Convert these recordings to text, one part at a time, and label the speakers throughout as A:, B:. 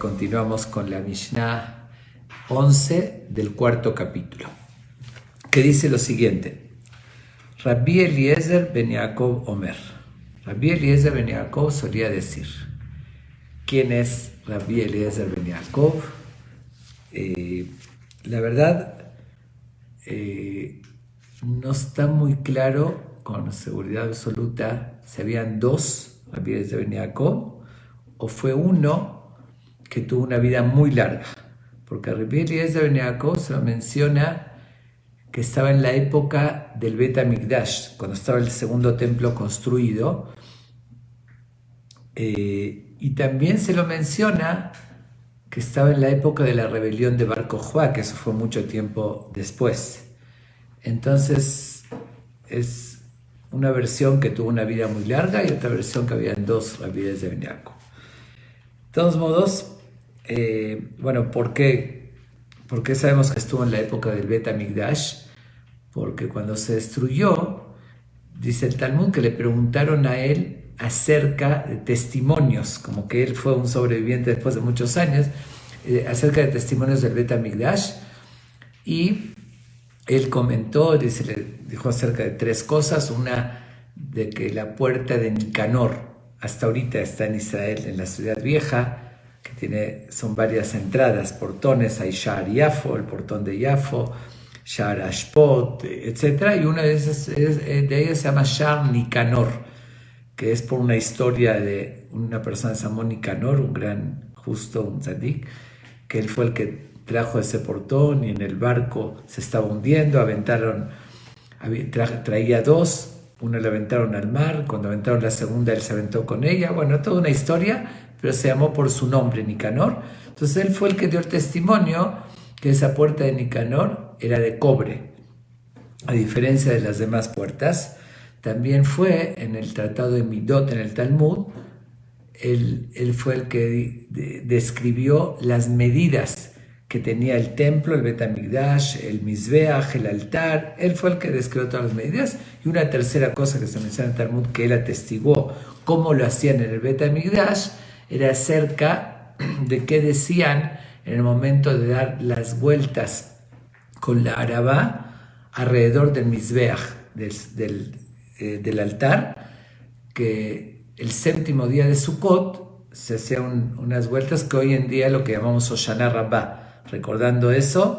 A: continuamos con la Mishnah 11 del cuarto capítulo, que dice lo siguiente: Rabbi Eliezer ben Yaakov Omer. Rabbi Eliezer ben Yaakov solía decir. ¿Quién es Rabbi Eliezer ben Yaakov? La verdad, no está muy claro con seguridad absoluta si habían dos Rabbi Eliezer ben Yaakov o fue uno que tuvo una vida muy larga, porque Rabbi Eliezer ben Yaakov se lo menciona que estaba en la época del Bet HaMikdash, cuando estaba el segundo templo construido, y también se lo menciona que estaba en la época de la rebelión de Bar Kokhba, que eso fue mucho tiempo después. Entonces es una versión que tuvo una vida muy larga y otra versión que habían dos Rabbi Eliezer ben Yaakov. De todos modos, ¿por qué sabemos que estuvo en la época del Bet HaMikdash? Porque cuando se destruyó, dice el Talmud que le preguntaron a él acerca de testimonios, como que él fue un sobreviviente después de muchos años, acerca de testimonios del Bet HaMikdash, y él comentó, le dijo acerca de tres cosas. Una, de que la puerta de Nicanor hasta ahorita está en Israel, en la ciudad vieja, que son varias entradas, portones. Hay Sha'ar Yafo, el portón de Yafo, Sha'ar Ashpot, etc. Y una de ellas se llama Sha'ar Nicanor, que es por una historia de una persona que se llamó Nicanor, un gran justo, un tzadik, que él fue el que trajo ese portón y en el barco se estaba hundiendo, traía dos, una la aventaron al mar, cuando aventaron la segunda él se aventó con ella, toda una historia, pero se llamó por su nombre Nicanor. Entonces él fue el que dio el testimonio que esa puerta de Nicanor era de cobre, a diferencia de las demás puertas. También fue en el tratado de Midot, en el Talmud, él fue el que describió las medidas que tenía el templo, el Bet HaMikdash, el Mizbeach, el altar. Él fue el que describió todas las medidas. Y una tercera cosa que se menciona en el Talmud, que él atestiguó cómo lo hacían en el Bet HaMikdash, era acerca de qué decían en el momento de dar las vueltas con la arabá alrededor del Mizbeach, del altar, que el séptimo día de Sukkot se hacían unas vueltas que hoy en día lo que llamamos Hoshana Rabbah. Recordando eso,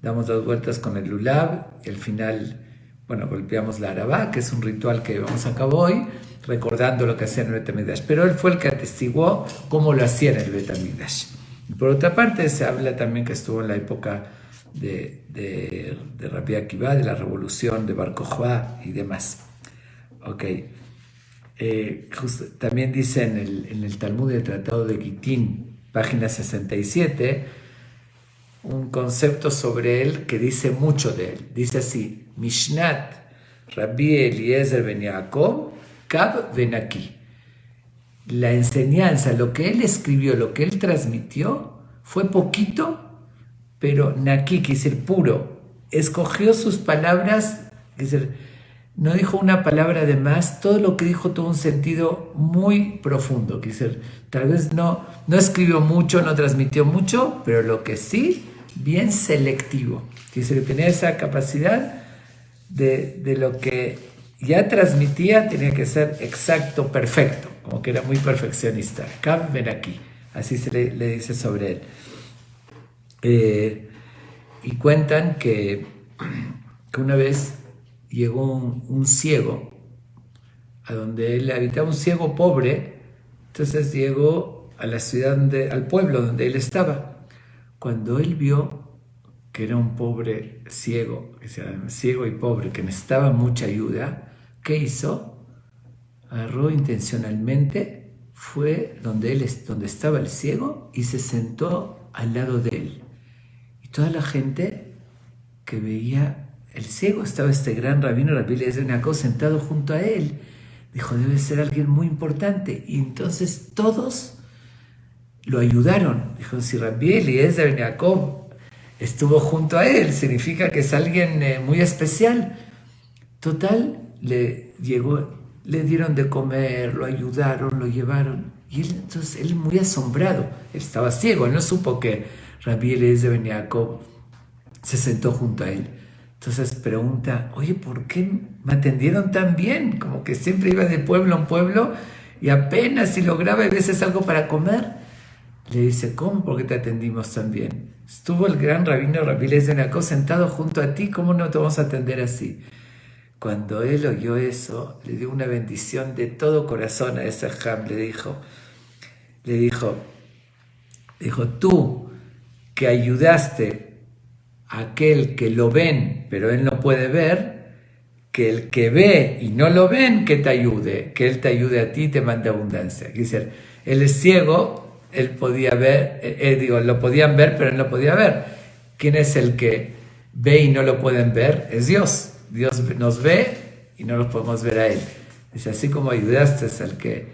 A: damos las vueltas con el lulav y al final, golpeamos la arabá, que es un ritual que llevamos a cabo hoy, recordando lo que hacían en el Bet HaMikdash. Pero él fue el que atestiguó cómo lo hacían en el Bet HaMikdash. Y por otra parte, se habla también que estuvo en la época de Rabbi Akiva, de la revolución de Bar Kokhba y demás. También dice en el Talmud del Tratado de Gitín, página 67, un concepto sobre él que dice mucho de él. Dice así: Mishnat Rabbi Eliezer ben Yaakov Kav Benaki. La enseñanza, lo que él escribió, lo que él transmitió, fue poquito, pero Naki, quiere decir puro. Escogió sus palabras, quiere decir, no dijo una palabra de más. Todo lo que dijo tuvo un sentido muy profundo. Quiere decir, tal vez no escribió mucho, no transmitió mucho, pero lo que sí, bien selectivo. Quiere decir, tenía esa capacidad de lo que ya transmitía, tenía que ser exacto, perfecto, como que era muy perfeccionista. Kav Ben aquí, así se le dice sobre él. Y cuentan que una vez llegó un ciego a donde él habitaba, un ciego pobre. Entonces llegó a la ciudad, al pueblo donde él estaba. Cuando él vio que era un pobre ciego, ciego y pobre, que necesitaba mucha ayuda, ¿qué hizo? Agarró intencionalmente, fue donde estaba el ciego y se sentó al lado de él. Y toda la gente que veía el ciego, estaba este gran rabino, Rabbi Eliezer ben Yaakov, sentado junto a él. Dijo, debe ser alguien muy importante. Y entonces todos lo ayudaron. Dijo, si Rabbi Eliezer ben Yaakov estuvo junto a él, significa que es alguien muy especial. Total, le dieron de comer, lo ayudaron, lo llevaron. Y entonces él muy asombrado, él estaba ciego, él no supo que Rabbi Eliezer ben Yaakov se sentó junto a él. Entonces pregunta, oye, ¿por qué me atendieron tan bien? Como que siempre iba de pueblo en pueblo y apenas si lograba a veces algo para comer. Le dice, ¿cómo? ¿Por qué te atendimos tan bien? Estuvo el gran rabino Rabbi Eliezer ben Yaakov sentado junto a ti, ¿cómo no te vamos a atender así? Cuando él oyó eso, le dio una bendición de todo corazón a ese Ham. Le dijo, tú que ayudaste a aquel que lo ven, pero él no puede ver, que el que ve y no lo ven, que te ayude, que él te ayude a ti y te mande abundancia. Dice, él es ciego, él podía ver, lo podían ver, pero él no podía ver. ¿Quién es el que ve y no lo pueden ver? Es Dios. Dios nos ve y no lo podemos ver a él. Dice, así como ayudaste al que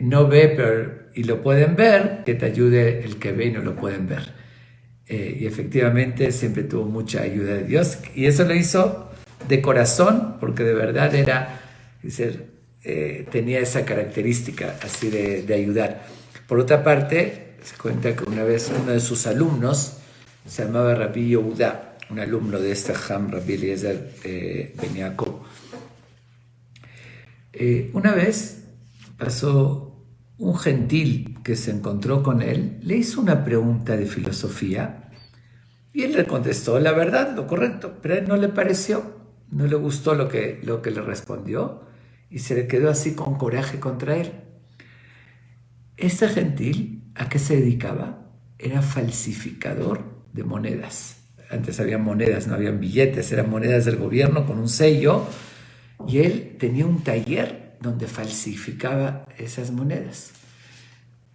A: no ve pero, y lo pueden ver, que te ayude el que ve y no lo pueden ver. Y efectivamente siempre tuvo mucha ayuda de Dios, y eso lo hizo de corazón, porque de verdad tenía esa característica así de ayudar. Por otra parte, se cuenta que una vez uno de sus alumnos se llamaba Rabbi Yehuda, un alumno de este Ham, Rabbi Eliezer ben Yaakov. Una vez pasó un gentil que se encontró con él, le hizo una pregunta de filosofía y él le contestó la verdad, lo correcto, pero a él no le pareció, no le gustó lo que le respondió y se le quedó así con coraje contra él. Este gentil, ¿a qué se dedicaba? Era falsificador de monedas. Antes había monedas, no habían billetes, eran monedas del gobierno con un sello, y él tenía un taller donde falsificaba esas monedas.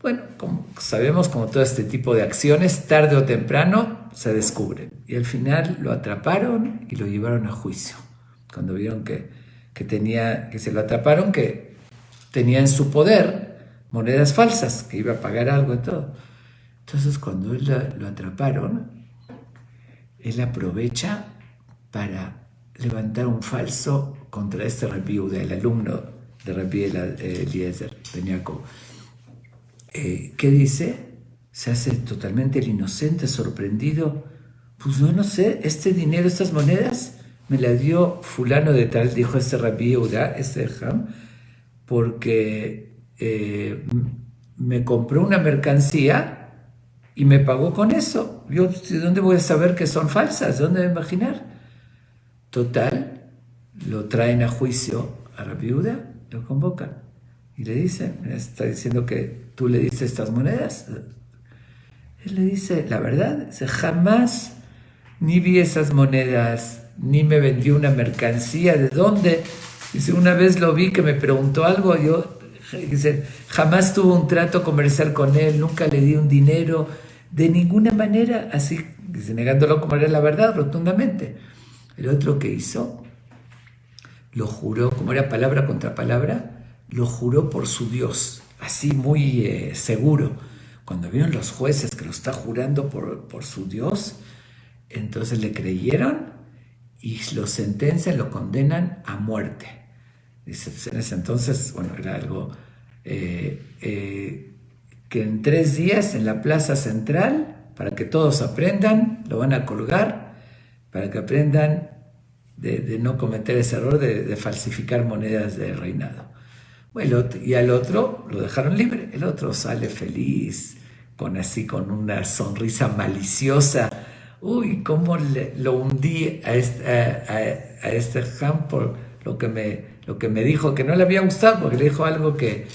A: Bueno, como sabemos, como todo este tipo de acciones, tarde o temprano se descubren. Y al final lo atraparon y lo llevaron a juicio. Cuando vieron que se lo atraparon, que tenía en su poder monedas falsas, que iba a pagar algo y todo. Entonces, cuando él lo atraparon, él aprovecha para levantar un falso contra este Rabbi Yehuda, el alumno de Rabbi Eliezer ben Yaakov. ¿Qué dice? Se hace totalmente el inocente, sorprendido. Pues no sé, este dinero, estas monedas, me la dio fulano de tal, dijo este Rabbi Yehuda, este Ham, porque me compró una mercancía y me pagó con eso. Yo, ¿de dónde voy a saber que son falsas? ¿De dónde voy a imaginar? Total, lo traen a juicio a Rabbi Yehuda, lo convocan y le dice, está diciendo que tú le diste estas monedas. Él le dice, la verdad, dice, jamás ni vi esas monedas, ni me vendió una mercancía. ¿De dónde? Dice, una vez lo vi que me preguntó algo, dice, jamás tuve un trato comercial con él, nunca le di un dinero, de ninguna manera, así, dice, negándolo como era la verdad, rotundamente. El otro que hizo, lo juró, como era palabra contra palabra, lo juró por su Dios, así muy seguro. Cuando vieron los jueces que lo está jurando por su Dios, entonces le creyeron y lo sentencian, lo condenan a muerte. Dice, en ese entonces, bueno, era algo que en 3 días en la plaza central, para que todos aprendan, lo van a colgar, para que aprendan de no cometer ese error de falsificar monedas de reinado. Bueno, y al otro lo dejaron libre. El otro sale feliz, con una sonrisa maliciosa. Uy, cómo lo hundí a este Ham por lo que me dijo, que no le había gustado, porque le dijo algo que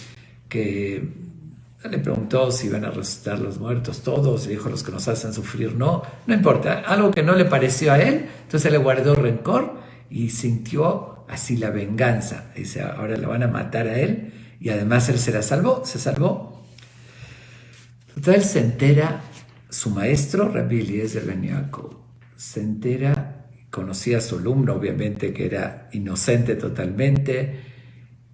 A: le preguntó si iban a resucitar los muertos todos, le dijo los que nos hacen sufrir no importa, algo que no le pareció a él, entonces le guardó rencor y sintió así la venganza. Dice, ahora lo van a matar a él, y además él se salvó. Total, se entera su maestro, Rabbi Eliezer ben Yaakov, se entera, conocía a su alumno, obviamente que era inocente totalmente,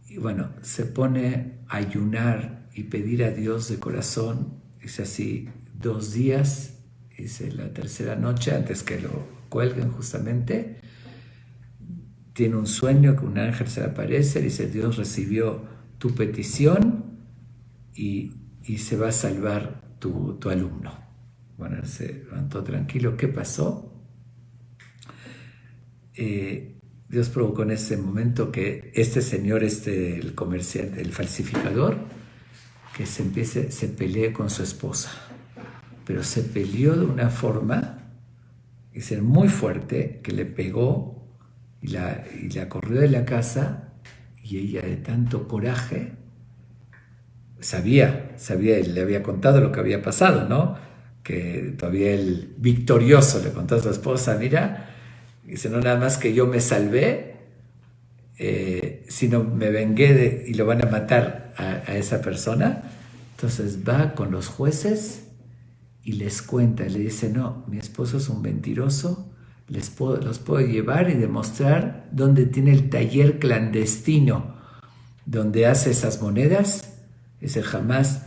A: y bueno, se pone a ayunar y pedir a Dios de corazón. Dice así, 2 días, dice la tercera noche, antes que lo cuelguen justamente, tiene un sueño que un ángel se le aparece, dice, Dios recibió tu petición y se va a salvar tu alumno. Bueno, él se levantó tranquilo. ¿Qué pasó? Dios provocó en ese momento que este señor, el comerciante, el falsificador, que se pelee con su esposa. Pero se peleó de una forma, y ser muy fuerte, que le pegó y la corrió de la casa, y ella de tanto coraje, sabía, él le había contado lo que había pasado, ¿no? Que todavía el victorioso le contó a su esposa, mira, dice, no nada más que yo me salvé, sino me vengué y lo van a matar a esa persona. Entonces va con los jueces y les cuenta, le dice, no, mi esposo es un mentiroso, los puedo llevar y demostrar dónde tiene el taller clandestino, donde hace esas monedas. Ese jamás,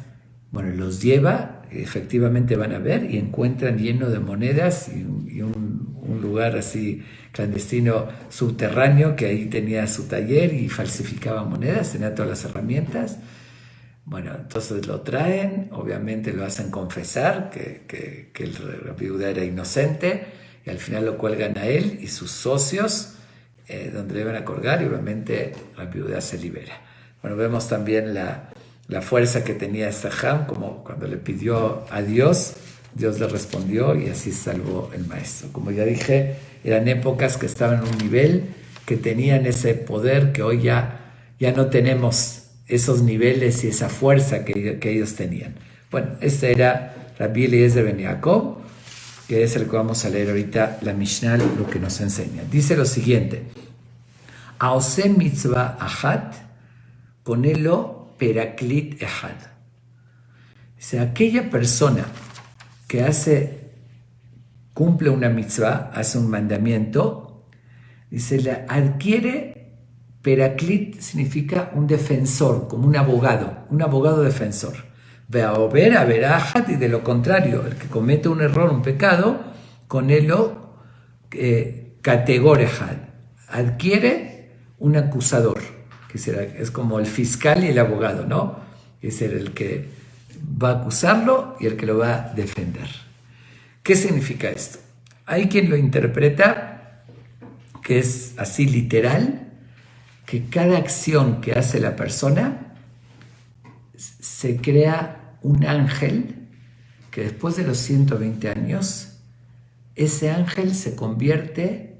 A: bueno, los lleva, efectivamente van a ver y encuentran lleno de monedas y un lugar así clandestino subterráneo que ahí tenía su taller y falsificaba monedas, tenía todas las herramientas. Bueno, entonces lo traen, obviamente lo hacen confesar que el Rabbi Yehuda era inocente y al final lo cuelgan a él y sus socios donde le iban a colgar y obviamente Rabbi Yehuda se libera. Bueno, vemos también la fuerza que tenía Ham, como cuando le pidió a Dios, Dios le respondió y así salvó el maestro. Como ya dije, eran épocas que estaban en un nivel, que tenían ese poder que hoy ya no tenemos esos niveles y esa fuerza que ellos tenían. Bueno, este era Rabbi Eliezer ben Yaakov, que es el que vamos a leer ahorita, la Mishnah, lo que nos enseña. Dice lo siguiente: Aose mitzvah achat, ponelo peraklit echad. Dice, aquella persona que cumple una mitzvah, hace un mandamiento, dice, la adquiere. Peraklit significa un defensor, como un abogado defensor. Ve'aober averajat, y de lo contrario, el que comete un error, un pecado, con él categorejad, adquiere un acusador, que es como el fiscal y el abogado, ¿no? Es el que va a acusarlo y el que lo va a defender. ¿Qué significa esto? Hay quien lo interpreta que es así literal, que cada acción que hace la persona se crea un ángel que después de los 120 años, ese ángel se convierte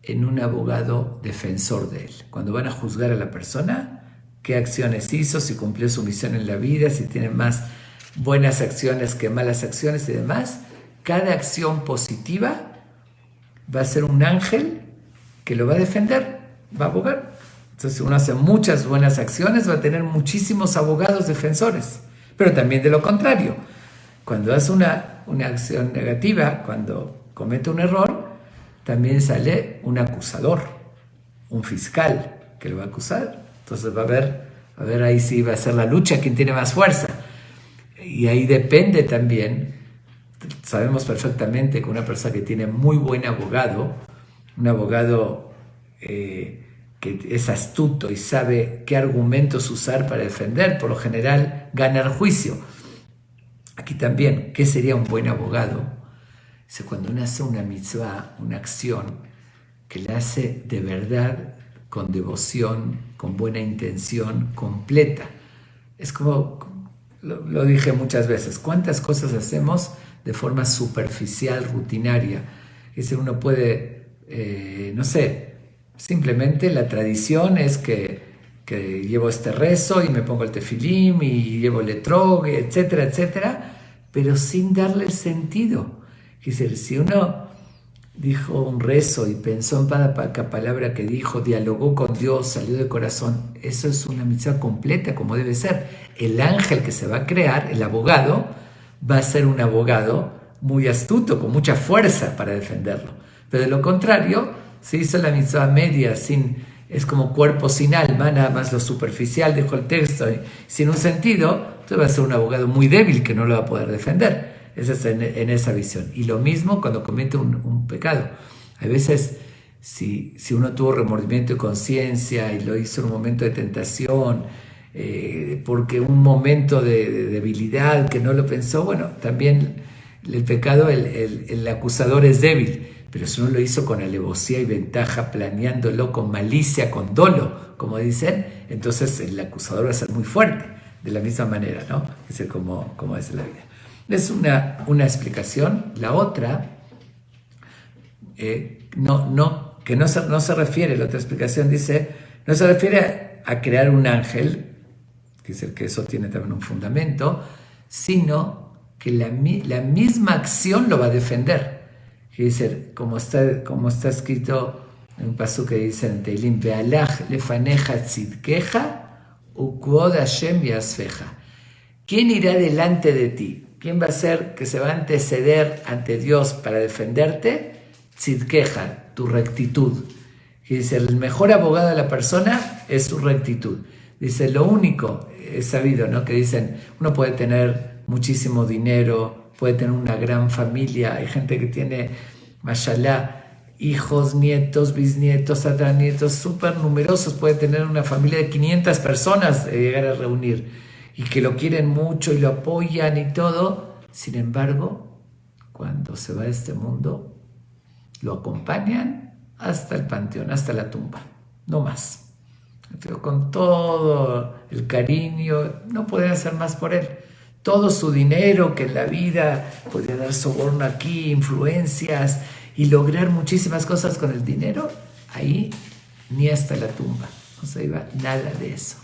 A: en un abogado defensor de él. Cuando van a juzgar a la persona, qué acciones hizo, si cumplió su misión en la vida, si tiene más buenas acciones que malas acciones y demás, cada acción positiva va a ser un ángel que lo va a defender, va a abogar. Entonces, si uno hace muchas buenas acciones, va a tener muchísimos abogados defensores. Pero también de lo contrario, cuando hace una acción negativa, cuando comete un error, también sale un acusador, un fiscal que lo va a acusar. Entonces va a ver ahí sí va a ser la lucha, quién tiene más fuerza. Y ahí depende también, sabemos perfectamente que una persona que tiene muy buen abogado, un abogado que es astuto y sabe qué argumentos usar para defender, por lo general gana el juicio. Aquí también, ¿qué sería un buen abogado? Cuando uno hace una mitzvah, una acción que la hace de verdad, con devoción, con buena intención, completa. Es como, lo dije muchas veces, ¿cuántas cosas hacemos de forma superficial, rutinaria? Uno puede, no sé, simplemente la tradición es que llevo este rezo y me pongo el tefilim y llevo el etrog, etcétera, etcétera, pero sin darle el sentido. Si uno dijo un rezo y pensó en cada palabra que dijo, dialogó con Dios, salió de corazón, eso es una mitzvah completa como debe ser. El ángel que se va a crear, el abogado, va a ser un abogado muy astuto, con mucha fuerza para defenderlo. Pero de lo contrario, se hizo la mitzvah media, es como cuerpo sin alma, nada más lo superficial, dijo el texto, sin un sentido, entonces va a ser un abogado muy débil que no lo va a poder defender. Esa es en esa visión. Y lo mismo cuando comete un pecado. A veces, si uno tuvo remordimiento y conciencia y lo hizo en un momento de tentación, porque un momento de debilidad que no lo pensó, bueno, también el pecado, el acusador es débil, pero si uno lo hizo con alevosía y ventaja, planeándolo con malicia, con dolo, como dicen, entonces el acusador va a ser muy fuerte, de la misma manera, ¿no? Es como es la vida. Es una explicación. La otra, que no se refiere, la otra explicación dice, no se refiere a crear un ángel, que eso tiene también un fundamento, sino que la misma acción lo va a defender. Dice, como está escrito en un pasuk que dice en Teilim, Ve'alach lefaneja tzidkeja ukvod Hashem yasfeja. ¿Quién irá delante de ti? ¿Quién va a ser que se va a anteceder ante Dios para defenderte? Tzidkeja, tu rectitud. Y dice, el mejor abogado de la persona es su rectitud. Dice, lo único, es sabido, ¿no? Que dicen, uno puede tener muchísimo dinero, puede tener una gran familia, hay gente que tiene, mashallah, hijos, nietos, bisnietos, tataranietos, súper numerosos, puede tener una familia de 500 personas, llegar a reunir, y que lo quieren mucho y lo apoyan y todo. Sin embargo, cuando se va de este mundo, lo acompañan hasta el panteón, hasta la tumba, no más. Pero con todo el cariño, no pueden hacer más por él. Todo su dinero que en la vida podía dar soborno aquí, influencias y lograr muchísimas cosas con el dinero, ahí ni hasta la tumba, no se iba nada de eso.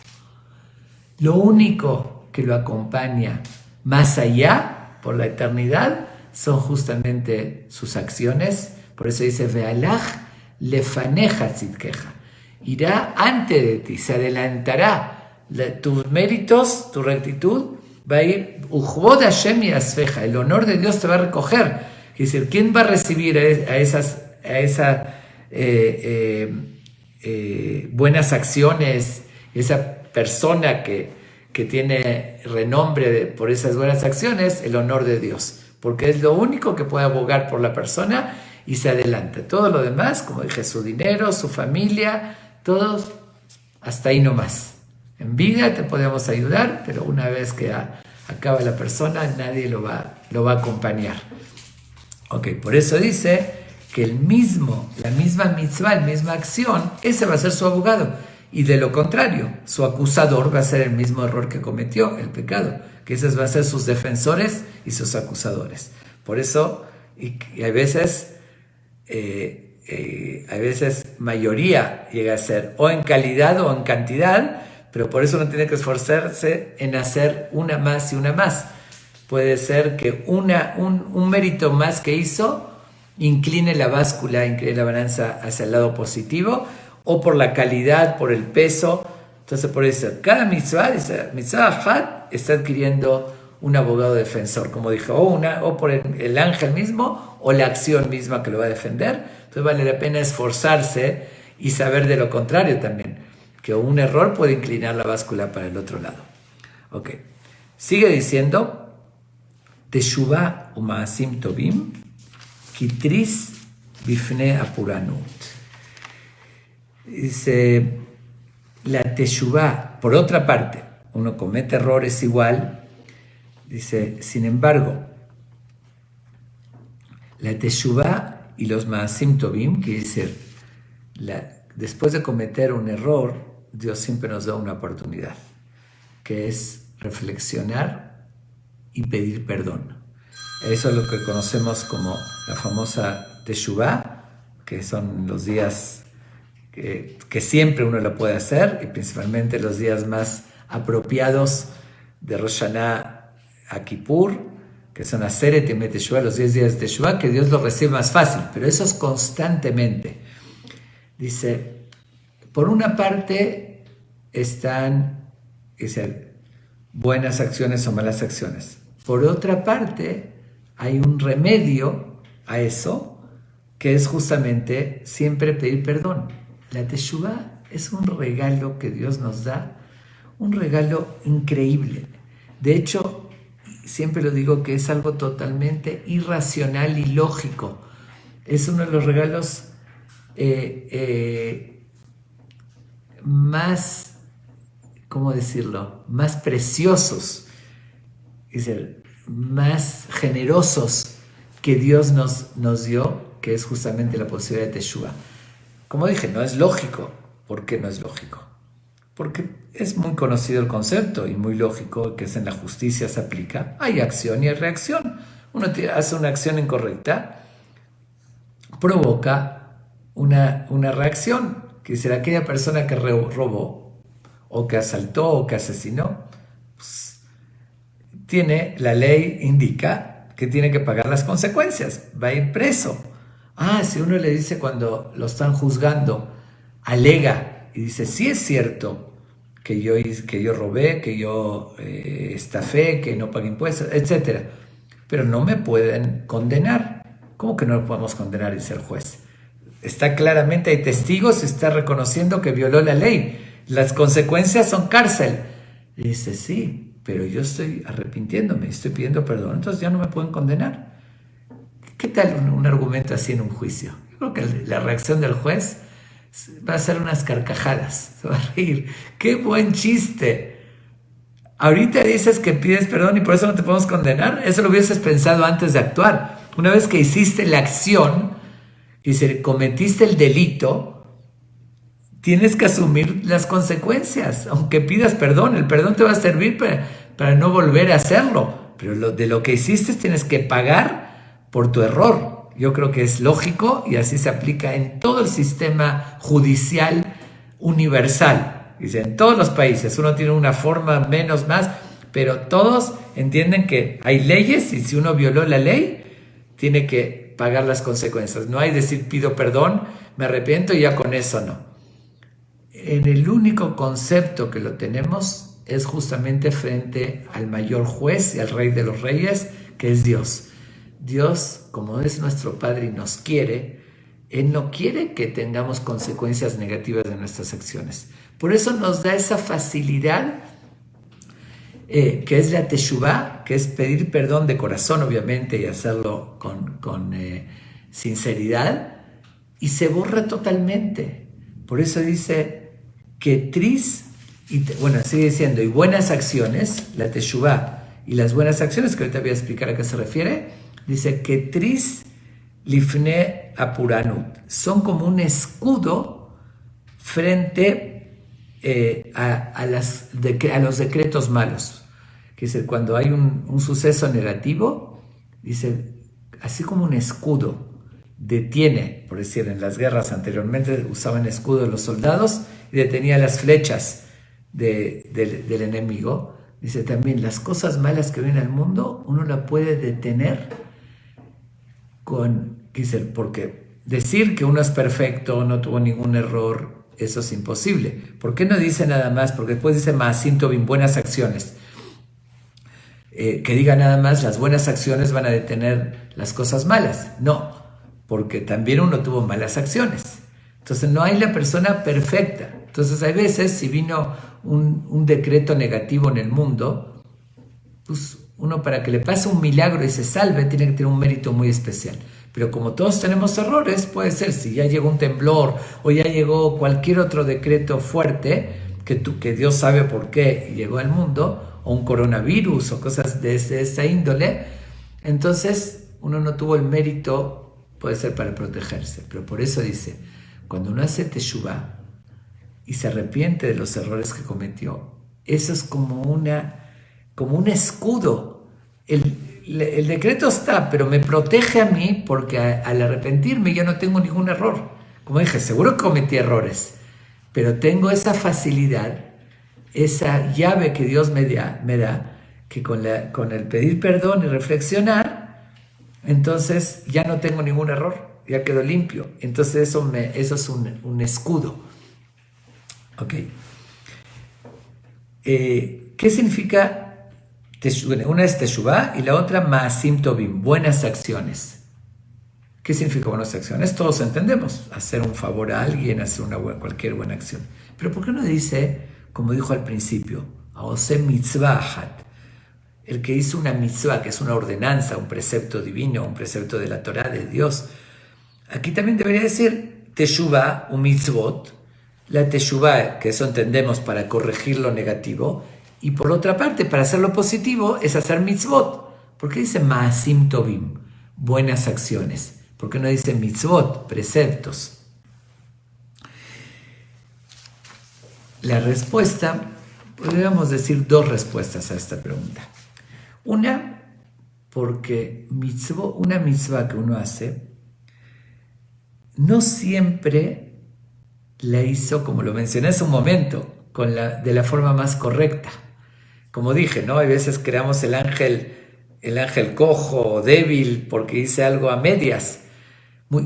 A: Lo único que lo acompaña más allá, por la eternidad, son justamente sus acciones. Por eso dice, Ve'alach lefaneja tzidkeja. Irá ante de ti, se adelantará. Tus méritos, tu rectitud, va a ir, Ujvod Hashem yasfeja, el honor de Dios te va a recoger. Es decir, ¿quién va a recibir a esas buenas acciones, esa persona que tiene renombre por esas buenas acciones? El honor de Dios, porque es lo único que puede abogar por la persona y se adelanta. Todo lo demás, como dije, su dinero, su familia, todos, hasta ahí nomás. En vida te podemos ayudar, pero una vez que acaba la persona, nadie lo va a acompañar. Ok, por eso dice que la misma mitzvah, la misma acción, ese va a ser su abogado. Y de lo contrario, su acusador va a ser el mismo error que cometió, el pecado. Que esos van a ser sus defensores y sus acusadores. Por eso, y hay veces mayoría llega a ser o en calidad o en cantidad, pero por eso uno tiene que esforzarse en hacer una más y una más. Puede ser que un mérito más que hizo incline la báscula, incline la balanza hacia el lado positivo, o por la calidad, por el peso. Entonces por eso cada mitzvah ajat, está adquiriendo un abogado defensor, como dije, o por el ángel mismo o la acción misma que lo va a defender. Entonces vale la pena esforzarse y saber de lo contrario también, que un error puede inclinar la báscula para el otro lado. Ok, sigue diciendo, Teshuvah u'ma'asim tovim kitris bifnei apuranut. Dice, la Teshuvah, por otra parte, uno comete errores igual, dice, sin embargo, la Teshuvah y los Ma'asim Tovim, que dice, después de cometer un error, Dios siempre nos da una oportunidad, que es reflexionar y pedir perdón. Eso es lo que conocemos como la famosa Teshuvah, que son los días que siempre uno lo puede hacer, y principalmente los días más apropiados de Rosh Hashanah a Kippur, que son Aseret Yemei Teshuvah, los 10 días de Teshuvah, que Dios lo recibe más fácil, pero eso es constantemente. Dice, por una parte están buenas acciones o malas acciones. Por otra parte, hay un remedio a eso, que es justamente siempre pedir perdón. La Teshuvah es un regalo que Dios nos da, un regalo increíble. De hecho, siempre lo digo que es algo totalmente irracional y lógico. Es uno de los regalos más ¿cómo decirlo?, más preciosos, es decir, más generosos que Dios nos dio, que es justamente la posibilidad de Teshuvah. Como dije, no es lógico. ¿Por qué no es lógico? Porque es muy conocido el concepto y muy lógico que en la justicia se aplica. Hay acción y hay reacción. Uno hace una acción incorrecta, provoca una reacción, que será aquella persona que robó o que asaltó o que asesinó, pues, la ley indica que tiene que pagar las consecuencias, va a ir preso. Si uno le dice cuando lo están juzgando, alega y dice, sí es cierto que yo robé, que yo estafé, que no pagué impuestos, etc. Pero no me pueden condenar. ¿Cómo que no lo podemos condenar? Dice el juez. Está claramente, hay testigos, está reconociendo que violó la ley. Las consecuencias son cárcel. Y dice, sí, pero yo estoy arrepintiéndome, estoy pidiendo perdón, entonces ya no me pueden condenar. ¿Qué tal un argumento así en un juicio? Yo creo que la reacción del juez va a ser unas carcajadas, se va a reír. ¡Qué buen chiste! Ahorita dices que pides perdón y por eso no te podemos condenar. Eso lo hubieses pensado antes de actuar. Una vez que hiciste la acción y cometiste el delito, tienes que asumir las consecuencias. Aunque pidas perdón, el perdón te va a servir para no volver a hacerlo. Pero de lo que hiciste tienes que pagar por tu error. Yo creo que es lógico y así se aplica en todo el sistema judicial universal. Dice, en todos los países uno tiene una forma menos más, pero todos entienden que hay leyes y si uno violó la ley, tiene que pagar las consecuencias. No hay decir pido perdón, me arrepiento y ya con eso no. En el único concepto que lo tenemos es justamente frente al mayor juez y al rey de los reyes, que es Dios. Dios, como es nuestro Padre y nos quiere, Él no quiere que tengamos consecuencias negativas de nuestras acciones. Por eso nos da esa facilidad, que es la Teshuvah, que es pedir perdón de corazón, obviamente, y hacerlo con sinceridad, y se borra totalmente. Por eso dice que sigue diciendo, y buenas acciones, la Teshuvah, y las buenas acciones, que ahorita voy a explicar a qué se refiere, dice que tris lifne apuranut, son como un escudo frente a los decretos malos. Que dice, cuando hay un suceso negativo, dice, así como un escudo detiene, por decir, en las guerras anteriormente usaban escudo los soldados y detenía las flechas del enemigo. Dice también, las cosas malas que vienen al mundo, uno la puede detener porque decir que uno es perfecto, no tuvo ningún error, eso es imposible. ¿Por qué no dice nada más? Porque después dice Maasim Tovim, buenas acciones. Que diga nada más, las buenas acciones van a detener las cosas malas. No, porque también uno tuvo malas acciones. Entonces no hay la persona perfecta. Entonces hay veces, si vino un decreto negativo en el mundo, pues uno, para que le pase un milagro y se salve, tiene que tener un mérito muy especial. Pero como todos tenemos errores, puede ser, si ya llegó un temblor o ya llegó cualquier otro decreto fuerte, que Dios sabe por qué llegó al mundo, o un coronavirus o cosas de esa índole, entonces uno no tuvo el mérito, puede ser para protegerse. Pero por eso dice, cuando uno hace Teshuvah y se arrepiente de los errores que cometió, eso es como un escudo. El decreto está, pero me protege a mí porque al arrepentirme yo no tengo ningún error. Como dije, seguro que cometí errores, pero tengo esa facilidad, esa llave que Dios me da, que con el pedir perdón y reflexionar, entonces ya no tengo ningún error, ya quedo limpio. Entonces eso es un escudo. Ok. ¿Qué significa? Una es Teshuvah y la otra Maasim Tovim, buenas acciones. ¿Qué significa buenas acciones? Todos entendemos, hacer un favor a alguien, hacer cualquier buena acción. Pero ¿por qué no dice, como dijo al principio, Aose mitzvahat, el que hizo una mitzvah, que es una ordenanza, un precepto divino, un precepto de la Torah de Dios? Aquí también debería decir Teshuvah u mitzvot, la teshuvá, que eso entendemos para corregir lo negativo, y por otra parte, para hacer lo positivo, es hacer mitzvot. ¿Por qué dice ma'asim tovim? Buenas acciones. ¿Por qué no dice mitzvot? Preceptos. La respuesta, podríamos decir dos respuestas a esta pregunta. Una, porque una mitzvah que uno hace, no siempre la hizo, como lo mencioné hace un momento, de la forma más correcta. Como dije, ¿no? Hay veces creamos el ángel cojo o débil porque hice algo a medias.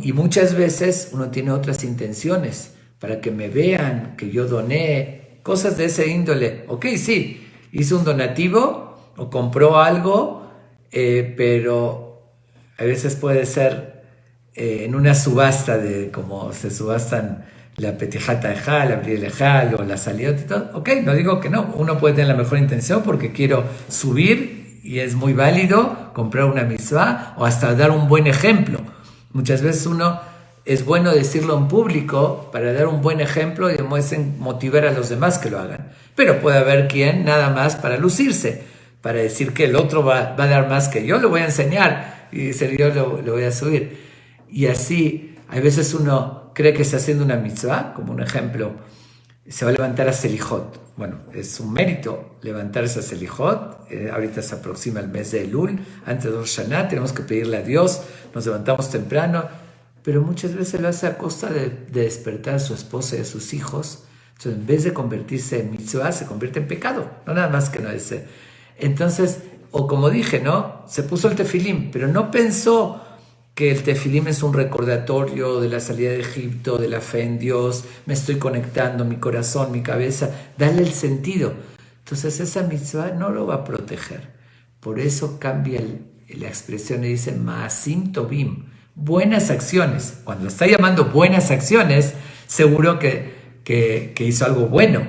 A: Y muchas veces uno tiene otras intenciones para que me vean, que yo doné, cosas de ese índole. Ok, sí, hizo un donativo o compró algo, pero a veces puede ser en una subasta de como se subastan la petijata de Jal, abrir el Jal o la salida y todo. Ok, no digo que no, uno puede tener la mejor intención porque quiero subir y es muy válido comprar una mitzvah o hasta dar un buen ejemplo. Muchas veces es bueno decirlo en público para dar un buen ejemplo y motivar a los demás que lo hagan. Pero puede haber quien nada más para lucirse, para decir que el otro va a dar más que yo, lo voy a enseñar y decir yo lo voy a subir. Y así, hay veces uno cree que está haciendo una mitzvah, como un ejemplo, se va a levantar a Selijot. Bueno, es un mérito levantarse a Selijot. Ahorita se aproxima el mes de Elul, antes de Rosh Hashanah, tenemos que pedirle a Dios, nos levantamos temprano, pero muchas veces lo hace a costa de despertar a su esposa y a sus hijos. Entonces, en vez de convertirse en mitzvah, se convierte en pecado, no nada más que no es. Entonces, o como dije, ¿no? Se puso el tefilim, pero no pensó que el tefilim es un recordatorio de la salida de Egipto, de la fe en Dios, me estoy conectando, mi corazón, mi cabeza, dale el sentido. Entonces esa mitzvah no lo va a proteger. Por eso cambia la expresión y dice ma'asim tovim, buenas acciones. Cuando está llamando buenas acciones, seguro que hizo algo bueno.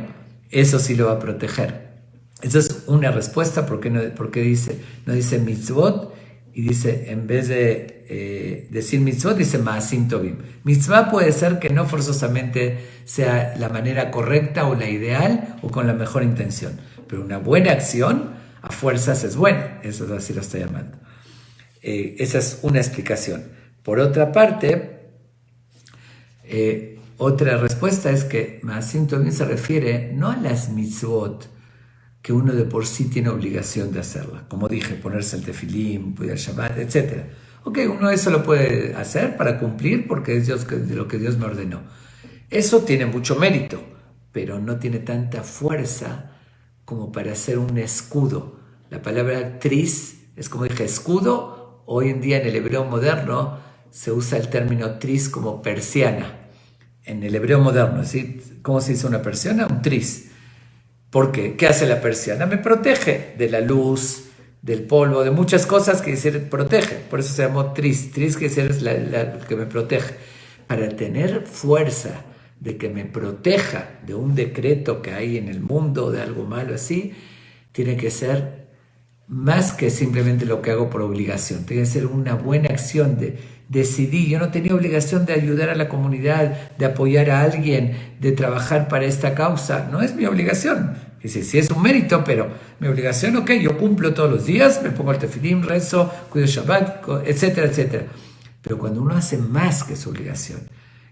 A: Eso sí lo va a proteger. Esa es una respuesta porque no dice mitzvot y dice, en vez de decir mitzvot, dice ma'asim tovim. Mitzvah puede ser que no forzosamente sea la manera correcta o la ideal o con la mejor intención, pero una buena acción a fuerzas es buena. Eso así lo está llamando. Esa es una explicación. Por otra parte, otra respuesta es que ma'asim tovim se refiere no a las mitzvot que uno de por sí tiene obligación de hacerla. Como dije, ponerse el tefilim, cuidar el Shabbat, etc. Ok, uno eso lo puede hacer para cumplir porque es lo que Dios me ordenó. Eso tiene mucho mérito, pero no tiene tanta fuerza como para hacer un escudo. La palabra tris es, como dije, escudo. Hoy en día en el hebreo moderno se usa el término tris como persiana. En el hebreo moderno, ¿sí? ¿Cómo se dice una persiana? Un tris. ¿Por qué? ¿Qué hace la persiana? Me protege de la luz, del polvo, de muchas cosas que decir protege. Por eso se llamó tris. Tris que es la que me protege. Para tener fuerza de que me proteja de un decreto que hay en el mundo, de algo malo así, tiene que ser más que simplemente lo que hago por obligación. Tiene que ser una buena acción decidí, yo no tenía obligación de ayudar a la comunidad, de apoyar a alguien, de trabajar para esta causa. No es mi obligación. Dice, sí es un mérito, pero mi obligación, ok, yo cumplo todos los días, me pongo el tefilim, rezo, cuido Shabbat, etcétera, etcétera. Pero cuando uno hace más que su obligación,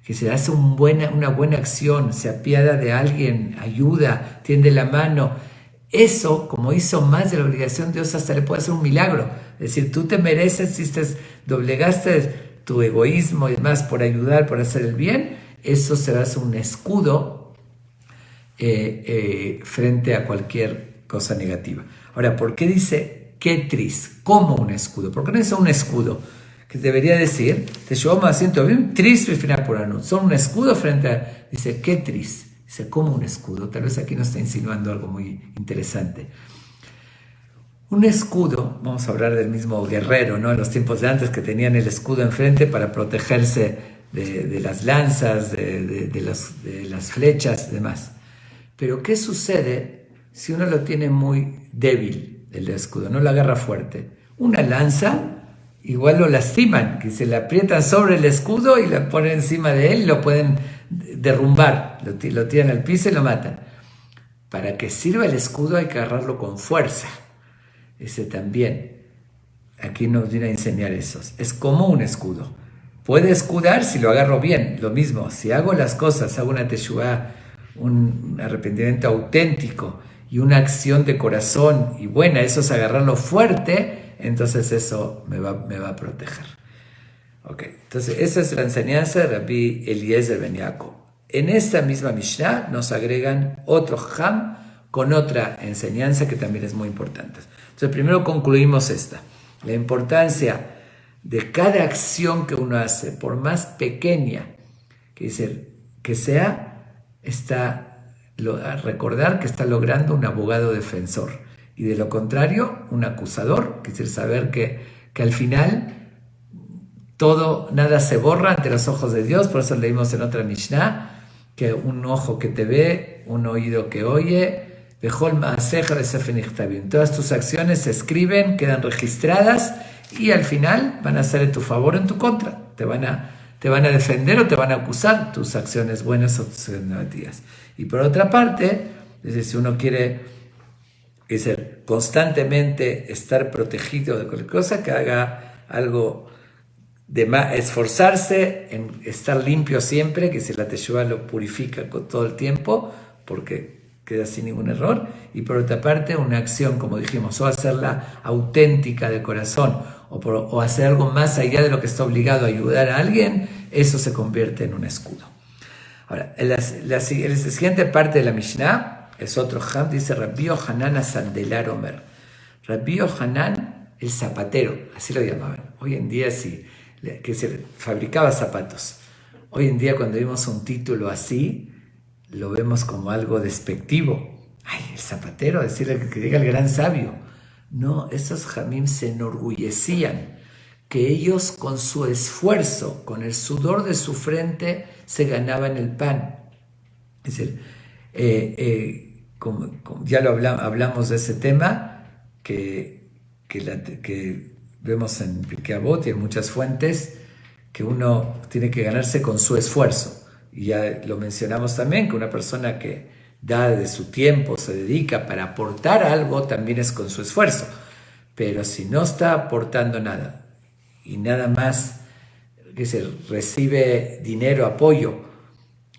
A: que se hace una buena acción, se apiada de alguien, ayuda, tiende la mano, eso, como hizo más de la obligación, Dios hasta le puede hacer un milagro. Es decir, tú te mereces, doblegaste tu egoísmo y demás por ayudar, por hacer el bien, eso se va a hacer un escudo frente a cualquier cosa negativa. Ahora, ¿por qué dice ketris? Como un escudo. ¿Por qué no dice un escudo? Que debería decir, te llevamos asiento bien, tris y final por anut. Son un escudo frente a, dice ketris. Dice, como un escudo. Tal vez aquí nos está insinuando algo muy interesante. Un escudo, vamos a hablar del mismo guerrero, ¿no? En los tiempos de antes que tenían el escudo enfrente para protegerse de las lanzas, de las flechas y demás. Pero ¿qué sucede si uno lo tiene muy débil, el escudo? No lo agarra fuerte. Una lanza igual lo lastiman, que se le aprietan sobre el escudo y la ponen encima de él y lo pueden derrumbar, lo tiran al piso y lo matan. Para que sirva el escudo hay que agarrarlo con fuerza. Ese también, aquí nos viene a enseñar eso. Es como un escudo. Puede escudar si lo agarro bien, lo mismo. Si hago las cosas, hago una teshuvá, un arrepentimiento auténtico y una acción de corazón y buena, eso es agarrarlo fuerte, entonces eso me va a proteger. Okay. Entonces esa es la enseñanza de Rabbi Eliezer ben Yaakov. En esta misma Mishnah nos agregan otro jajam con otra enseñanza que también es muy importante. Entonces primero concluimos esta, la importancia de cada acción que uno hace, por más pequeña que sea, recordar que está logrando un abogado defensor, y de lo contrario, un acusador, que es saber que al final nada se borra ante los ojos de Dios. Por eso leímos en otra Mishnah que un ojo que te ve, un oído que oye, todas tus acciones se escriben, quedan registradas y al final van a ser en tu favor o en tu contra. Te van a defender o te van a acusar tus acciones buenas o tus acciones negativas. Y por otra parte, es decir, si uno quiere constantemente estar protegido de cualquier cosa, que haga algo de esforzarse en estar limpio siempre, que si la teshuvá lo purifica con todo el tiempo, porque queda sin ningún error. Y por otra parte, una acción, como dijimos, o hacerla auténtica de corazón, o hacer algo más allá de lo que está obligado a ayudar a alguien, eso se convierte en un escudo. Ahora, la siguiente parte de la Mishnah es otro jam, dice Rabbi Yohanan Sandelar Omer. Rabbi Yohanan, el zapatero, así lo llamaban. Hoy en día sí, que se fabricaba zapatos. Hoy en día cuando vemos un título así, lo vemos como algo despectivo. Ay, el zapatero, decirle que diga el gran sabio. No, esos jamim se enorgullecían que ellos con su esfuerzo, con el sudor de su frente, se ganaban el pan. Es decir, como ya hablamos de ese tema, que vemos en Pirkei Avot y en muchas fuentes, que uno tiene que ganarse con su esfuerzo. Y ya lo mencionamos también, que una persona que da de su tiempo, se dedica para aportar algo, también es con su esfuerzo. Pero si no está aportando nada y nada más recibe dinero, apoyo,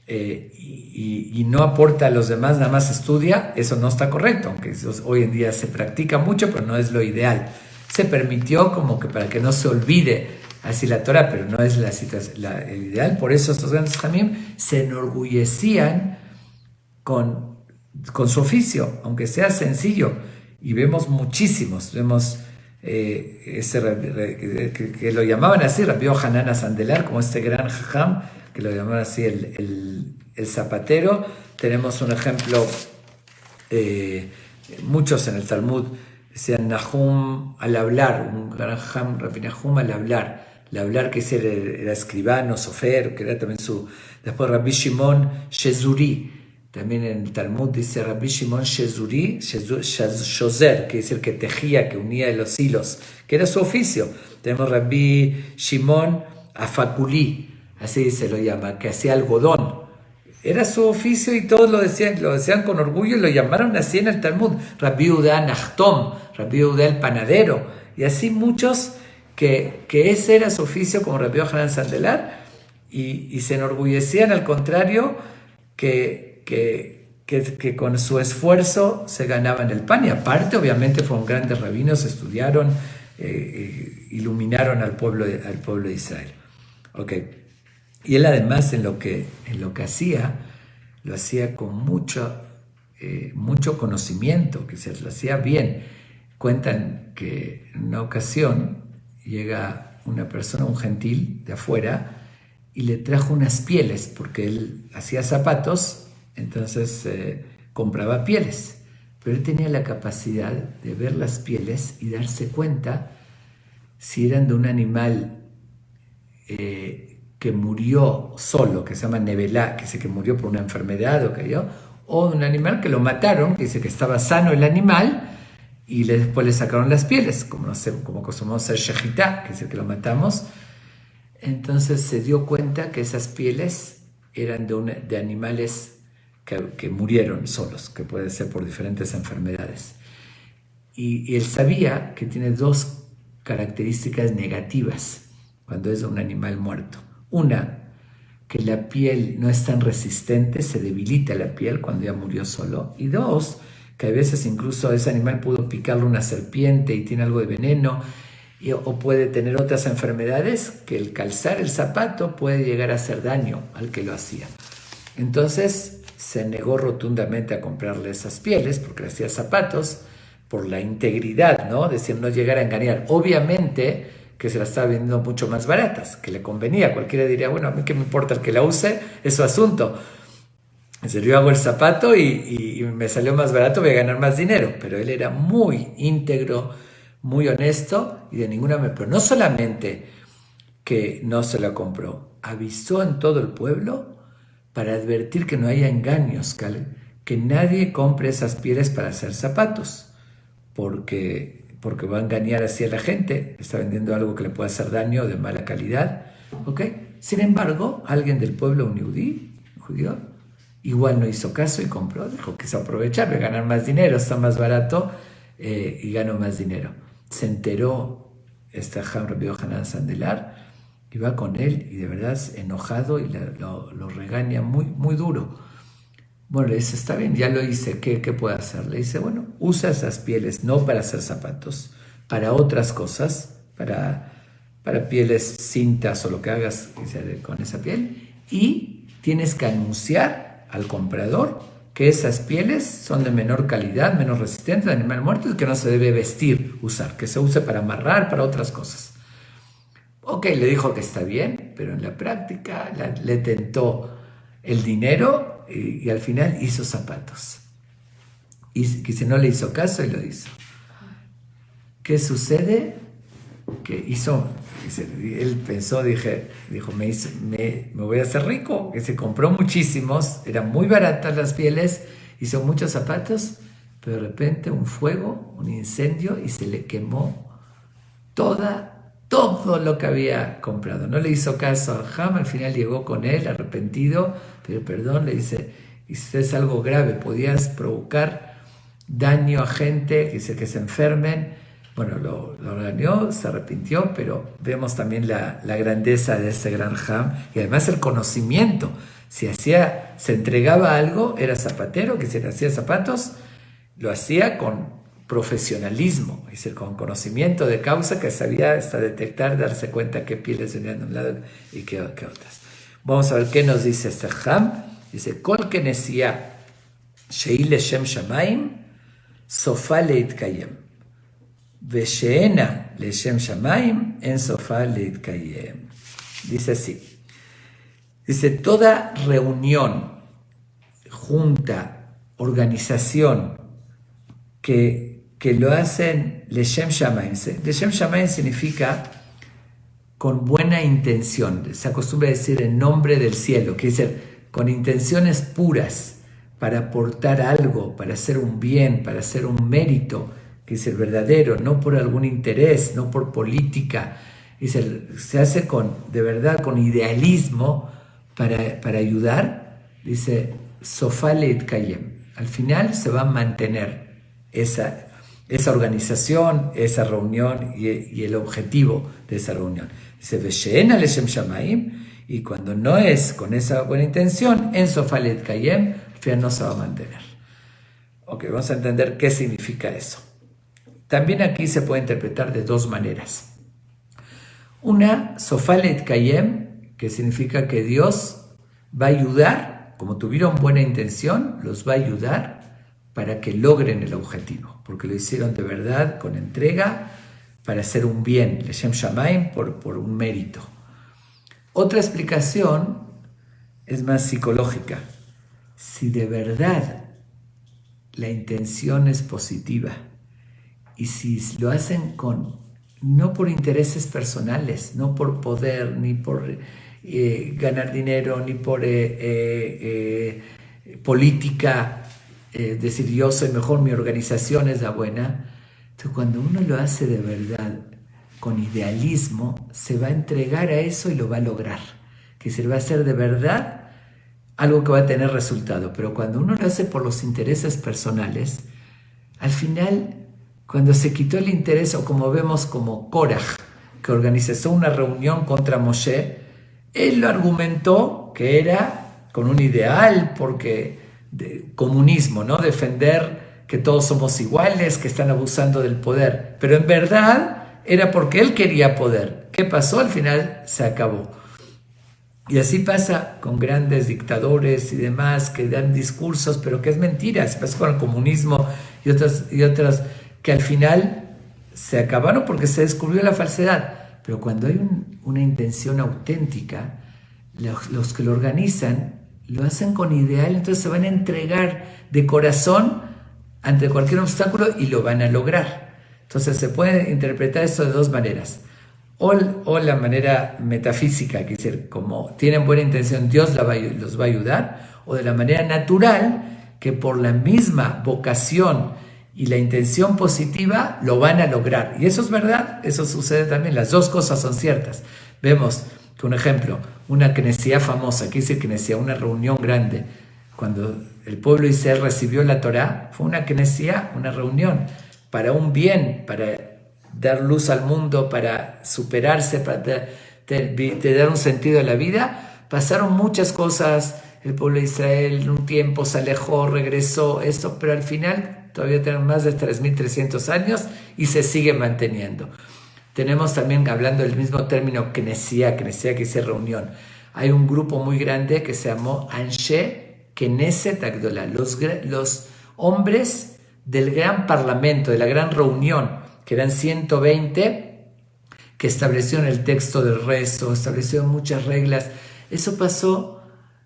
A: y no aporta a los demás, nada más estudia, eso no está correcto, aunque eso hoy en día se practica mucho, pero no es lo ideal. Se permitió como que para que no se olvide así la Torah, pero no es el ideal. Por eso estos grandes jamim se enorgullecían con su oficio, aunque sea sencillo, y vemos muchísimos, que lo llamaban así, Rabbi Yohanan Sandelar, como este gran jajam, que lo llamaban así el zapatero. Tenemos un ejemplo, muchos en el Talmud decían Nahum al hablar, un gran jajam, Rabbi Nahum al hablar, que era escribano, sofer, que era también después Rabbi Shimon Shezuri, también en el Talmud dice Rabbi Shimon Shezuri, Shozer, que es el que tejía, que unía los hilos, que era su oficio. Tenemos Rabbi Shimon Afakuli, así se lo llama, que hacía algodón. Era su oficio y todos lo decían con orgullo y lo llamaron así en el Talmud. Rabbi Yehuda Nachtom, Rabbi Yehuda el panadero, y así muchos que ese era su oficio, como Rabbi Yohanan Sandelar, y se enorgullecían al contrario que con su esfuerzo se ganaban el pan, y aparte obviamente fueron grandes rabinos, estudiaron, iluminaron al pueblo de Israel. Okay. Y él además en lo que hacía, lo hacía con mucho conocimiento, que se lo hacía bien. Cuentan que en una ocasión llega una persona, un gentil de afuera, y le trajo unas pieles, porque él hacía zapatos, entonces compraba pieles. Pero él tenía la capacidad de ver las pieles y darse cuenta si eran de un animal que murió solo, que se llama nevelá, que dice que murió por una enfermedad o de un animal que lo mataron, que dice que estaba sano el animal, y después le sacaron las pieles, como acostumbramos a hacer shejitá, que es el que lo matamos. Entonces se dio cuenta que esas pieles eran de animales que murieron solos, que puede ser por diferentes enfermedades. Y él sabía que tiene dos características negativas cuando es un animal muerto. Una, que la piel no es tan resistente, se debilita la piel cuando ya murió solo. Y dos, que a veces incluso ese animal pudo picarle una serpiente y tiene algo de veneno, o puede tener otras enfermedades que el calzar el zapato puede llegar a hacer daño al que lo hacía. Entonces se negó rotundamente a comprarle esas pieles porque le hacía zapatos por la integridad, ¿no? Decir, no llegar a engañar. Obviamente que se las estaba vendiendo mucho más baratas, que le convenía. Cualquiera diría, bueno, a mí qué me importa el que la use, es su asunto. En serio, yo hago el zapato y me salió más barato, voy a ganar más dinero. Pero él era muy íntegro, muy honesto y de ninguna manera. Pero no solamente que no se la compró, avisó en todo el pueblo para advertir que no haya engaños, que nadie compre esas pieles para hacer zapatos, porque va a engañar así a la gente, está vendiendo algo que le puede hacer daño de mala calidad. ¿Ok? Sin embargo, alguien del pueblo, un judío, igual no hizo caso y compró, dijo que se aprovechar, voy a ganar más dinero, está más barato y gano más dinero. Se enteró Rabbi Yohanan Sandelar y va con él y de verdad es enojado y lo regaña muy, muy duro. Bueno, le dice, está bien, ya lo hice, ¿qué puedo hacer? Le dice, bueno, usa esas pieles no para hacer zapatos, para otras cosas, para pieles, cintas o lo que hagas con esa piel, y tienes que anunciar al comprador que esas pieles son de menor calidad, menos resistentes, de animal muerto, y que no se debe vestir, usar, que se use para amarrar, para otras cosas. Ok, le dijo que está bien, pero en la práctica le tentó el dinero y al final hizo zapatos. Y que si no le hizo caso y lo hizo. ¿Qué sucede? Que hizo, él pensó, dijo, me voy a hacer rico, que se compró muchísimos, eran muy baratas las pieles, hizo muchos zapatos, pero de repente un fuego, un incendio y se le quemó todo lo que había comprado. No le hizo caso a Ham, al final llegó con él arrepentido, pero perdón, le dice, es algo grave, podías provocar daño a gente, que se enfermen. Bueno, lo regañó, se arrepintió, pero vemos también la grandeza de ese gran Ham y además el conocimiento. Si se entregaba algo, era zapatero, que si le hacía zapatos, lo hacía con profesionalismo, es decir, con conocimiento de causa, que sabía hasta detectar, darse cuenta qué pieles venían de un lado y qué otras. Vamos a ver qué nos dice este Ham. Dice, Kol kenesia she'i leshem shamayim sofa leitkayem. Vesheena leshem shamayim en sofa leitkayem. Dice así. Dice, toda reunión, junta, organización que lo hacen leshem shamayim. Leshem shamayim significa con buena intención. Se acostumbra a decir en nombre del cielo, que dice con intenciones puras para aportar algo, para hacer un bien, para hacer un mérito, que es el verdadero, no por algún interés, no por política. Se hace de verdad con idealismo para ayudar. Dice, Sofa leitkayem. Al final se va a mantener esa organización, esa reunión y el objetivo de esa reunión. Dice, Vesheena leshem shamayim, y cuando no es con esa buena intención, en Sofa leitkayem, al final no se va a mantener. Ok, vamos a entender qué significa eso. También aquí se puede interpretar de dos maneras. Una, Sofa leitkayem, que significa que Dios va a ayudar, como tuvieron buena intención, los va a ayudar para que logren el objetivo, porque lo hicieron de verdad, con entrega, para hacer un bien, leshem shamayim, por un mérito. Otra explicación es más psicológica. Si de verdad la intención es positiva y si lo hacen no por intereses personales, no por poder, ni por ganar dinero, ni por política, decir yo soy mejor, mi organización es la buena. Entonces, cuando uno lo hace de verdad, con idealismo, se va a entregar a eso y lo va a lograr. Que se va a hacer de verdad algo que va a tener resultado. Pero cuando uno lo hace por los intereses personales, al final, cuando se quitó el interés, o como vemos como Korah, que organizó una reunión contra Moshe, él lo argumentó que era con un ideal, porque de comunismo, ¿no? Defender que todos somos iguales, que están abusando del poder. Pero en verdad era porque él quería poder. ¿Qué pasó? Al final se acabó. Y así pasa con grandes dictadores y demás que dan discursos, pero que es mentira. Se pasa con el comunismo y otras que al final se acabaron porque se descubrió la falsedad. Pero cuando hay una intención auténtica, los que lo organizan lo hacen con ideal, entonces se van a entregar de corazón ante cualquier obstáculo y lo van a lograr. Entonces se puede interpretar esto de dos maneras. O la manera metafísica, que es decir, como tienen buena intención, Dios los va a ayudar, o de la manera natural, que por la misma vocación y la intención positiva lo van a lograr. Y eso es verdad, eso sucede también, las dos cosas son ciertas. Vemos que un ejemplo, una Knesía famosa, que dice Knesía, una reunión grande, cuando el pueblo de Israel recibió la Torá, fue una Knesía, una reunión para un bien, para dar luz al mundo, para superarse, para dar un sentido a la vida. Pasaron muchas cosas, el pueblo de Israel en un tiempo se alejó, regresó, eso, pero al final todavía tenemos más de 3.300 años y se sigue manteniendo. Tenemos también, hablando del mismo término, Knesía que dice reunión. Hay un grupo muy grande que se llamó Anshe Knesset Agdolah, los hombres del gran parlamento, de la gran reunión, que eran 120, que establecieron el texto del rezo, establecieron muchas reglas. Eso pasó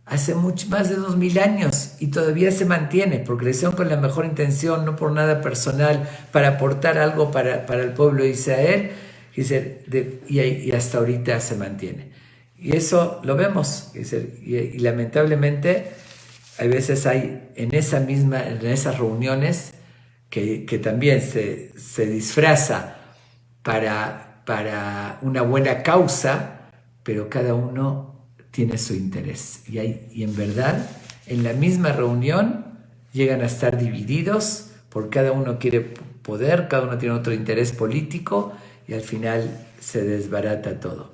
A: hace más de 2000 años y todavía se mantiene, porque lo hicieron con la mejor intención, no por nada personal, para aportar algo para el pueblo de Israel, y hasta ahorita se mantiene. Y eso lo vemos, y lamentablemente hay veces en esas reuniones que también se disfraza para una buena causa, pero cada uno tiene su interés. Y en verdad, en la misma reunión llegan a estar divididos, porque cada uno quiere poder, cada uno tiene otro interés político, y al final se desbarata todo.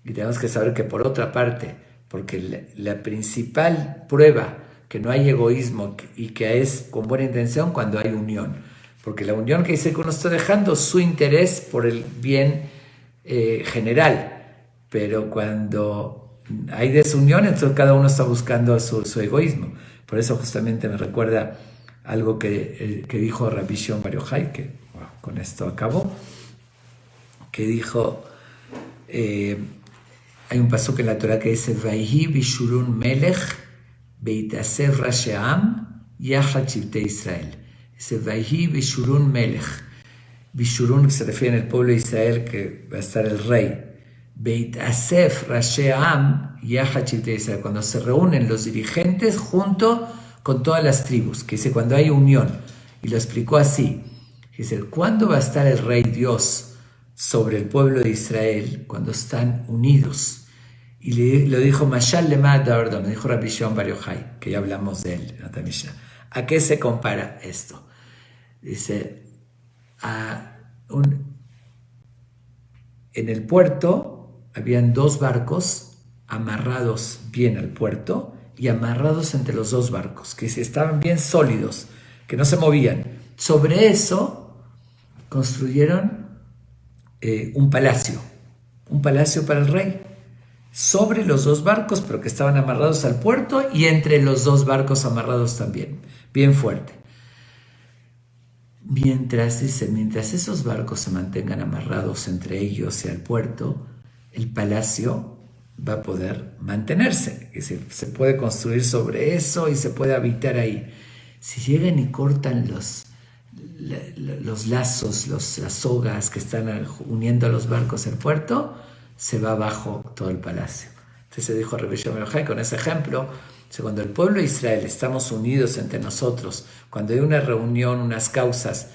A: Y tenemos que saber que por otra parte, porque la principal prueba que no hay egoísmo y que es con buena intención cuando hay unión. Porque la unión que dice que uno está dejando su interés por el bien general, pero cuando hay desunión, entonces cada uno está buscando su egoísmo. Por eso justamente me recuerda algo que dijo Rabbi Shimon Bar Yochai, que con esto acabo, que dijo, hay un pasuk en la Torah que dice, Vayhi bishurun melech beitasev rashe'am yachad shivtei Israel. Dice, Vayhi bishurun melech. Bishurun se refiere al pueblo de Israel, que va a estar el rey. Beitasev rashe'am yachad shivtei Israel. Cuando se reúnen los dirigentes junto con todas las tribus, que dice, cuando hay unión. Y lo explicó así. Dice, ¿cuándo va a estar el rey Dios sobre el pueblo de Israel? Cuando están unidos. Y lo dijo Mashal Lemad Dardom, dijo Rabbi Shimon Bar Yochai, que ya hablamos de él en la Mishnah. ¿A qué se compara esto? Dice, en el puerto habían 2 barcos amarrados bien al puerto y amarrados entre los 2 barcos, que estaban bien sólidos, que no se movían. Sobre eso construyeron un palacio para el rey, sobre los 2 barcos, pero que estaban amarrados al puerto, y entre los 2 barcos amarrados también, bien fuerte. Mientras esos barcos se mantengan amarrados entre ellos y al puerto, el palacio va a poder mantenerse, que se puede construir sobre eso y se puede habitar ahí. Si llegan y cortan los lazos, las sogas que están uniendo a los barcos al puerto, se va abajo todo el palacio. Entonces se dijo Rabbi Shimon Bar Yochai con ese ejemplo, cuando el pueblo de Israel estamos unidos entre nosotros, cuando hay una reunión, unas causas,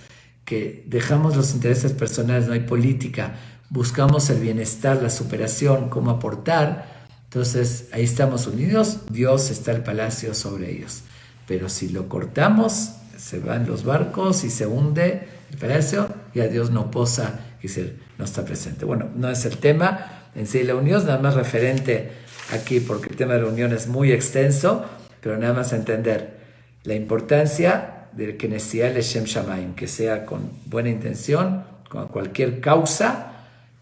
A: que dejamos los intereses personales, no hay política, buscamos el bienestar, la superación, cómo aportar, Entonces ahí estamos unidos, Dios está el palacio sobre ellos. Pero si lo cortamos, se van los barcos y se hunde el palacio, ya Dios no posa, y no está presente. Bueno, no es el tema en sí, la unión es nada más referente aquí, porque el tema de la unión es muy extenso, pero nada más entender la importancia del Knessia Leshem Shamayim, que sea con buena intención, con cualquier causa,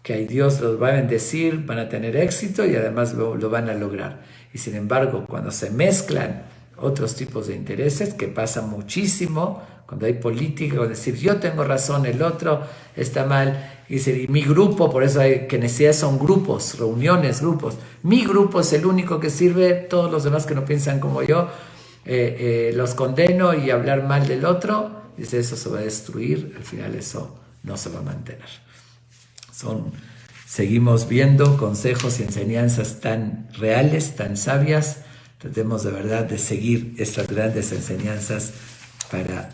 A: que ahí Dios los va a bendecir, van a tener éxito y además lo van a lograr. Y sin embargo, cuando se mezclan otros tipos de intereses, que pasa muchísimo, cuando hay política, o decir yo tengo razón, el otro está mal, y mi grupo, por eso hay Knessia son grupos, reuniones, grupos, mi grupo es el único que sirve, todos los demás que no piensan como yo, los condeno, y hablar mal del otro, dice, eso se va a destruir, al final eso no se va a mantener. Seguimos viendo consejos y enseñanzas tan reales, tan sabias. Tratemos de verdad de seguir estas grandes enseñanzas para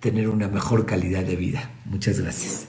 A: tener una mejor calidad de vida. Muchas gracias.